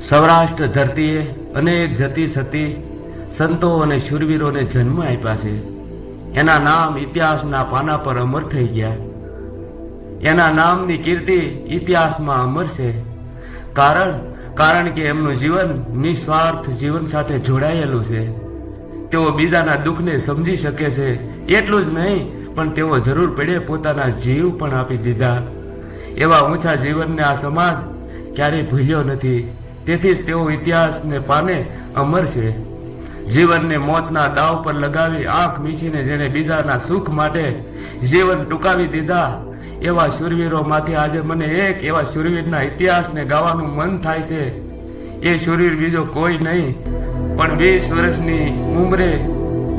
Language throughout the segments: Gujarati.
સૌરાષ્ટ્ર ધરતીએ અનેક જતી સતી સંતો અને શૂરવીરોને જન્મ આપ્યા છે. એના નામ ઇતિહાસના પાના પર અમર થઈ ગયા. એના નામની કીર્તિ ઇતિહાસમાં અમર છે. કારણ કે એમનું જીવન નિસ્વાર્થ જીવન સાથે જોડાયેલું છે. તેઓ બીજાના દુઃખને સમજી શકે છે. એટલું જ નહીં, પણ તેઓ જરૂર પડે પોતાના જીવ પણ આપી દીધા. એવા ઊંચા જીવનને આ સમાજ ક્યારેય ભૂલ્યો નથી. તેથી જ તેઓ ઇતિહાસને પાને અમર છે. જીવનને મોતના દાવ પર લગાવી આંખ મીચીને જેણે બીજાના સુખ માટે જીવન ટૂંકાવી દીધા, એવા શૂરવીરોમાંથી આજે મને એક એવા શૂરવીરના ઇતિહાસને ગાવાનું મન થાય છે. એ શૂરવીર બીજો કોઈ નહીં, પણ 20 વર્ષની ઉંમરે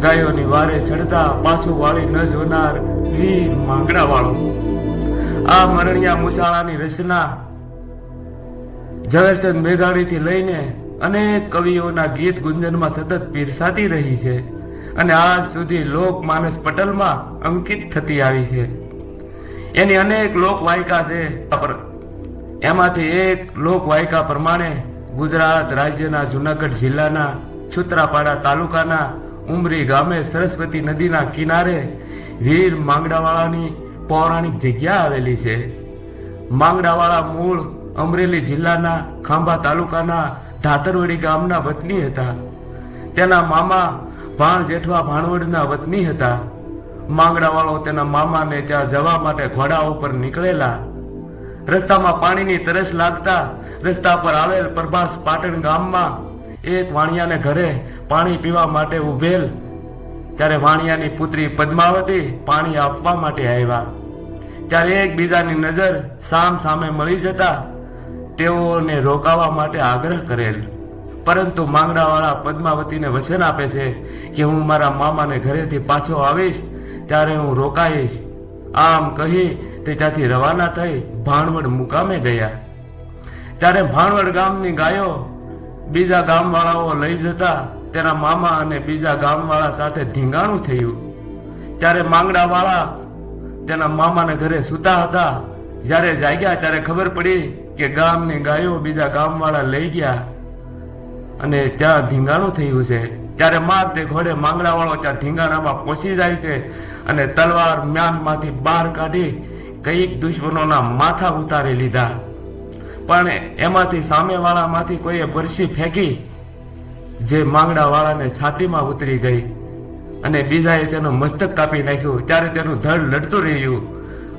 ગાયોની વારે ચડતા પાછું વાળી ન જોનાર વીર માંગડાવાળો. આ મરણિયા મુસાળાની રચના ઝવેરચંદ મેઘાણીથી લઈને અનેક કવિઓના ગીત ગુંજનમાં સતત પીરસાતી રહી છે અને આજ સુધી લોકમાનસ પટલમાં અંકિત થતી આવી છે. એની અનેક લોકવાયકા છે. એમાંથી એક લોકવાયકા પ્રમાણે ગુજરાત રાજ્યના જૂનાગઢ જિલ્લાના છુત્રાપાડા તાલુકાના ઉમરી ગામે સરસ્વતી નદીના કિનારે વીર માંગડાવાળાની પૌરાણિક જગ્યા આવેલી છે. માંગડાવાળા મૂળ અમરેલી જિલ્લાના ખાંભા તાલુકાના ધાતરવડી ગામના વતની હતા. તેના મામા ભાણ જેઠવા ભાણવડના વતની હતા. માંગડાવાળો તેના મામાને ત્યાં જવા માટે ઘોડા ઉપર નીકળેલા. રસ્તામાં પાણીની તરસ લાગતા રસ્તા પર આવેલ પ્રભાસ પાટણ ગામમાં એક વાણિયાને ઘરે પાણી પીવા માટે ઉભેલ. ત્યારે વાણિયાની પુત્રી પદ્માવતી પાણી આપવા માટે આવ્યા. ત્યારે એકબીજાની નજર સામે મળી જતા તેઓને રોકાવા માટે આગ્રહ કરેલ. પરંતુ માંગડાવાળા પદ્માવતીને વચન આપે છે કે હું મારા મામાને ઘરેથી પાછો આવીશ ત્યારે હું રોકાઈશ. આમ કહી તે ત્યાંથી રવાના થઈ ભાણવડ મુકામે ગયા. ત્યારે ભાણવડ ગામની ગાયો બીજા ગામવાળાઓ લઈ જતા તેના મામા અને બીજા ગામવાળા સાથે ધીંગાણું થયું. ત્યારે માંગડાવાળા તેના મામાને ઘરે સૂતા હતા. જ્યારે જાગ્યા ત્યારે ખબર પડી કે ગામની ગાયો બીજા ગામવાળા લઈ ગયા અને ત્યાં ધીંગાણું થયું છે. ત્યારે મારતે ઘોડે માંગડાવાળો ત્યાં ધીંગાણામાં પહોંચી જાય છે અને તલવાર મ્યાનમાંથી બહાર કાઢી કઈક દુશ્મનોના માથા ઉતારી લીધા. પણ એમાંથી સામેવાળામાંથી કોઈએ બરસી ફેંકી જે માંગડાવાળાને છાતીમાં ઉતરી ગઈ અને બીજાએ તેનું મસ્તક કાપી નાખ્યું. ત્યારે તેનું ધડ લડતું રહ્યું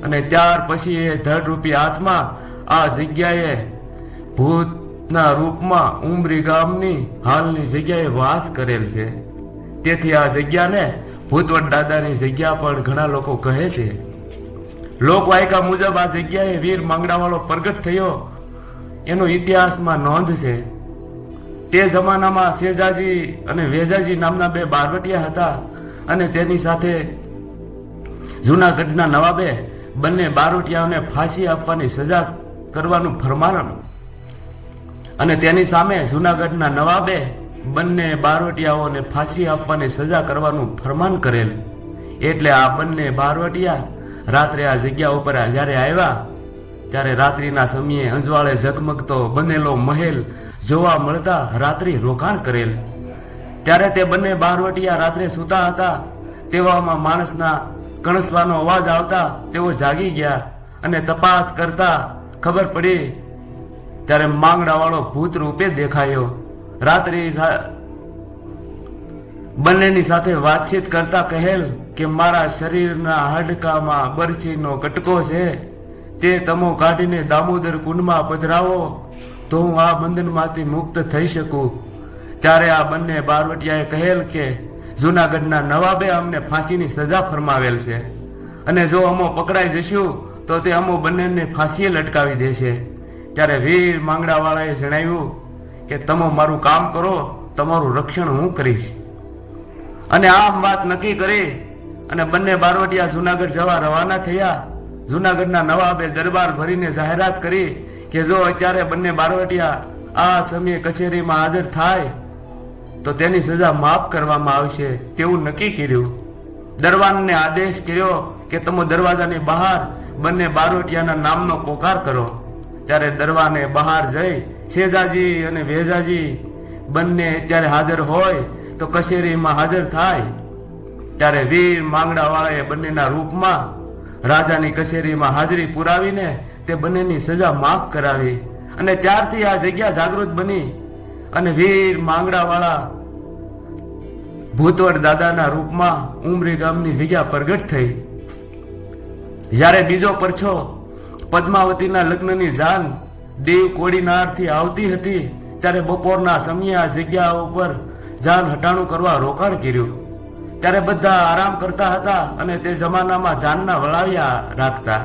અને ત્યાર પછી એ ધડ રૂપી આત્મા આ જગ્યાએ ભૂતના રૂપમાં ઉમરી ગામની હાલની જગ્યાએ વાસ કરેલ છે. તેથી આ જગ્યાને ભૂતવડ દાદાની જગ્યા પણ ઘણા લોકો કહે છે. લોકવાયકા મુજબ આ જગ્યાએ વીર માંગડાવાળો પ્રગટ થયો એનો ઇતિહાસમાં નોંધ છે. તે જમાનામાં શેજાજી અને વેજાજી નામના 2 બારવટિયા હતા અને તેની સાથે જૂનાગઢના નવાબે બંને બારવટિયાઓને ફાંસી આપવાની સજા કરવાનું ફરમાન અને તેની સામે જૂનાગઢના નવાબે બંને બારવટિયાઓને ફાંસી આપવાની સજા કરવાનું ફરમાન કરેલ. એટલે આ બંને બારવટિયા રાત્રે આ જગ્યા ઉપર જ્યારે આવ્યા ત્યારે રાત્રિના સમયે અંજવાળે ઝગમગતો બનેલો મહેલ જોવા મળતા રાત્રિ રોકાણ કરેલ. ત્યારે તે બંને બારવટિયા રાત્રે સૂતા હતા. તેવામાં માણસના કણસવાનો અવાજ આવતા તેઓ જાગી ગયા અને તપાસ કરતા ખબર પડી ત્યારે માંગડાવાળો ભૂત રૂપે દેખાયો. રાત્રિ બંનેની સાથે વાતચીત કરતા કહેલ કે મારા શરીરના હાડકામાં બરછીનો કટકો છે, તે તમો કાઢીને દામોદર કુંડમાં પધરાવો તો હું આ બંધનમાંથી મુક્ત થઈ શકું. ત્યારે આ બંને બારવટિયાએ કહેલ કે જૂનાગઢના નવાબે અમને ફાંસીની સજા ફરમાવેલ છે અને જો અમો પકડાઈ જશું તો તે અમો બંનેને ફાંસીએ લટકાવી દેશે. ત્યારે વીર માંગડાવાળાએ જણાવ્યું કે તમે મારું કામ કરો, તમારું રક્ષણ હું કરીશ. અને આમ વાત નક્કી કરી અને બંને બારવટિયા જૂનાગઢ જવા રવાના થયા. જૂનાગઢના નવાબે દરબાર ભરીને જાહેરાત કરી કે જો અત્યારે બંને બારવટિયા આ સમયે કચેરીમાં હાજર થાય તો તેની સજા માફ કરવામાં આવશે તેવું નક્કી કર્યું. દરબારને આદેશ કર્યો કે તમે દરવાજાની બહાર બંને બારવટિયાના નામનો પોકાર કરો. ત્યારે દરવાને બહાર જઈ શેજાજી અને વેજાજી બંને ત્યારે હાજર હોય તો કચેરીમાં હાજર થાય ત્યારે વીર માંગડાવાળાએ બંનેના રૂપમાં રાજાની કચેરીમાં હાજરી પુરાવીને તે બંનેની સજા માફ કરાવી અને ત્યારથી આ જગ્યા જાગૃત બની અને વીર માંગડાવાળા ભૂતવડ દાદાના રૂપમાં ઉમરી ગામની જગ્યા પ્રગટ થઈ. જ્યારે બીજો પરછો પદ્માવતીના લગ્નની જાન દેવ કોડીનારથી આવતી હતી ત્યારે બપોરના સમયે આ જગ્યા ઉપર જાન હટાણું કરવા રોકાણ કર્યું. ત્યારે બધા આરામ કરતા હતા અને તે જમાનામાં જાનના વળાવ્યા રાખતા.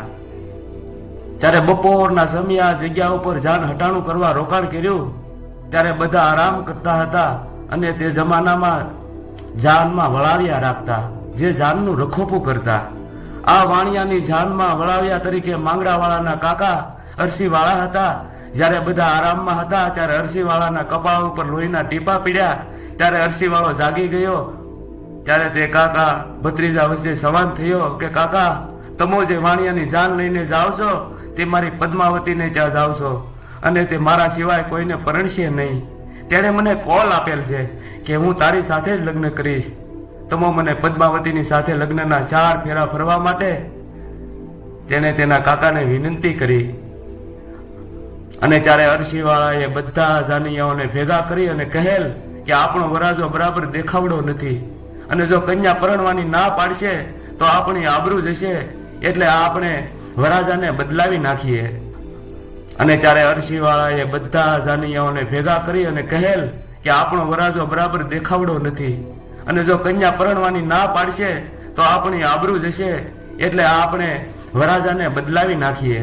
ત્યારે બપોરના સમયે આ જગ્યા ઉપર જાન હટાણું કરવા રોકાણ કર્યું ત્યારે બધા આરામ કરતા હતા અને તે જમાનામાં જાનમાં વળાવ્યા રાખતા, જે જાનનું રખોપું કરતા. આ વાણિયાની જાનમાં વળાવ્યા તરીકે માંગડાવાળાના કાકા અરસીવાળા હતા. જ્યારે બધા આરામમાં હતા ત્યારે અરસીવાળાના કપાળ ઉપર લોહીના ટીપા પીડ્યા. ત્યારે અરસીવાળો જાગી ગયો. ત્યારે તે કાકા ભત્રીજા વચ્ચે સંવાદ થયો કે કાકા, તમો જે વાણિયાની જાન લઈને જાઓ છો તે મારી પદ્માવતીને ત્યાં જાઓ છો અને તે મારા સિવાય કોઈને પરણશે નહીં. તેણે મને કોલ આપેલ છે કે હું તારી સાથે જ લગ્ન કરીશ. તમો મને પદ્માવતીની સાથે લગ્નના 4 ફેરા ફરવા માટે તેણે તેના કાકાને વિનંતી કરી. અને ત્યારે અરસીવાળાએ બધા જાનૈયાઓને ભેગા કરી અને કહેલ કે આપણો વરાજો બરાબર દેખાવડો નથી અને જો કન્યા પરણવાની ના પાડશે તો આપણી આબરૂ જશે, એટલે આપણે વરાજાને બદલાવી નાખીએ. અને ત્યારે અરસીવાળાએ બધા જાનૈયાઓને ભેગા કરી અને કહેલ કે આપણો વરાજો બરાબર દેખાવડો નથી અને જો કન્યા પરણવાની ના પાડશે તો આપણી આબરૂ જશે, એટલે આપણે વરાજાને બદલાવી નાખીએ.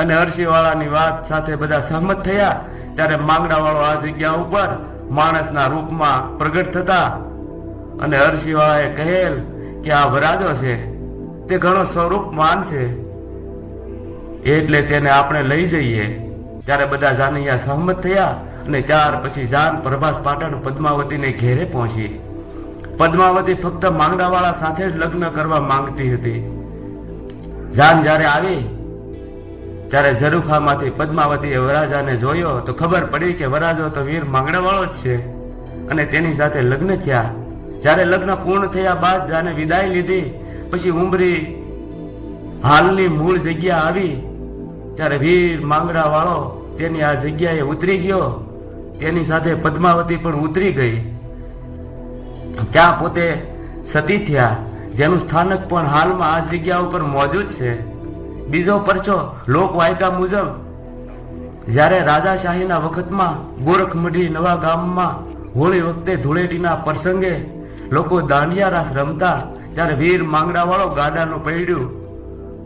અને અરસીવાળાની વાત સાથે બધા સહમત થયા. ત્યારે માંગડાવાળો આ જગ્યા ઉપર માણસના રૂપમાં પ્રગટ થતા અને અરસીવાળાએ કહેલ કે આ વરાજો છે તે ઘણો સ્વરૂપવાન છે, એટલે તેને આપણે લઈ જઈએ. ત્યારે બધા જાનૈયા સહમત થયા અને ત્યાર પછી જાન પ્રભાસ પાટણ પદ્માવતીને ઘેરે પહોંચી. પદ્માવતી ફક્ત માંગડાવાળા સાથે જ લગ્ન કરવા માંગતી હતી. જાન જ્યારે આવી ત્યારે ઝરૂખામાંથી પદ્માવતીએ વરાજાને જોયો તો ખબર પડી કે વરાજો તો વીર માંગડાવાળો જ છે અને તેની સાથે લગ્ન થયા. જ્યારે લગ્ન પૂર્ણ થયા બાદ જાને વિદાય લીધી પછી ઉમરી હાલની મૂળ જગ્યા આવી ત્યારે વીર માંગડાવાળો તેની આ જગ્યાએ ઉતરી ગયો. તેની સાથે પદ્માવતી પણ ઉતરી ગઈ. ત્યાં પોતે સતી થયા, જેનું સ્થાનક પણ હાલમાં આ જગ્યા ઉપર મોજૂદ છે. બીજો પરચો લોકવાયકા મુજબ જ્યારે રાજાશાહીના વખતમાં ગોરખમઢી નવા ગામમાં હોળી વખતે ધૂળેટીના પ્રસંગે લોકો દાંડિયા રાસ રમતા ત્યારે વીર માંગડાવાળો ગાડાનું પૈડ્યું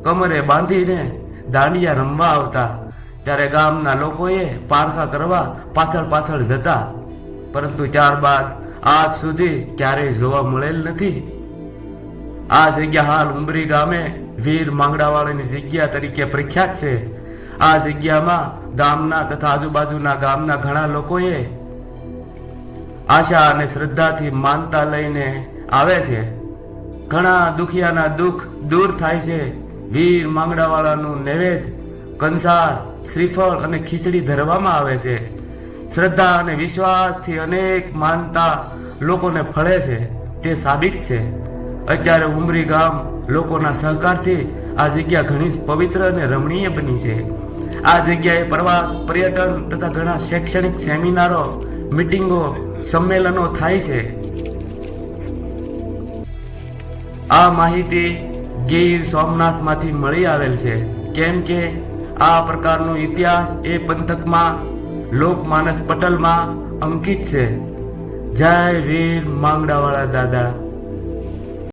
કમરે બાંધીને દાંડિયા રમવા આવતા. ત્યારે ગામના લોકોએ પારખા કરવા પાછળ પાછળ જતા, પરંતુ ત્યારબાદ આજ સુધી ક્યારેય જોવા મળેલ નથી. આ જગ્યા હાલ ઉમરી ગામે વીર માંગડાવાળાની જગ્યા તરીકે પ્રખ્યાત છે. આ જગ્યામાં ગામના તથા આજુબાજુના ગામના ઘણા લોકોએ આશા અને શ્રદ્ધાથી માનતા લઈને આવે છે. ઘણા દુખિયાના દુઃખ દૂર થાય છે. વીર માંગડાવાળાનું નૈવેદ્ય કંસાર, શ્રીફળ અને ખીચડી ધરવામાં આવે છે. શ્રદ્ધા અને વિશ્વાસથી અનેક માનતા લોકોને ફળે છે, તે સાબિત છે. અત્યારે ઉમરી ગામ લોકોના સહકારથી આ જગ્યા ઘણી જ પવિત્ર અને રમણીય બની છે. આ જગ્યાએ પ્રવાસ, પર્યટન તથા ઘણા શૈક્ષણિક સેમિનારો, મીટિંગો, સંમેલનો થાય છે. આ માહિતી ગીર સોમનાથમાંથી મળી આવેલ છે, કેમ કે આ પ્રકારનો ઇતિહાસ એ પંથકમાં લોકમાનસ પટલમાં અંકિત છે. જય વીર માંગડાવાળા દાદા.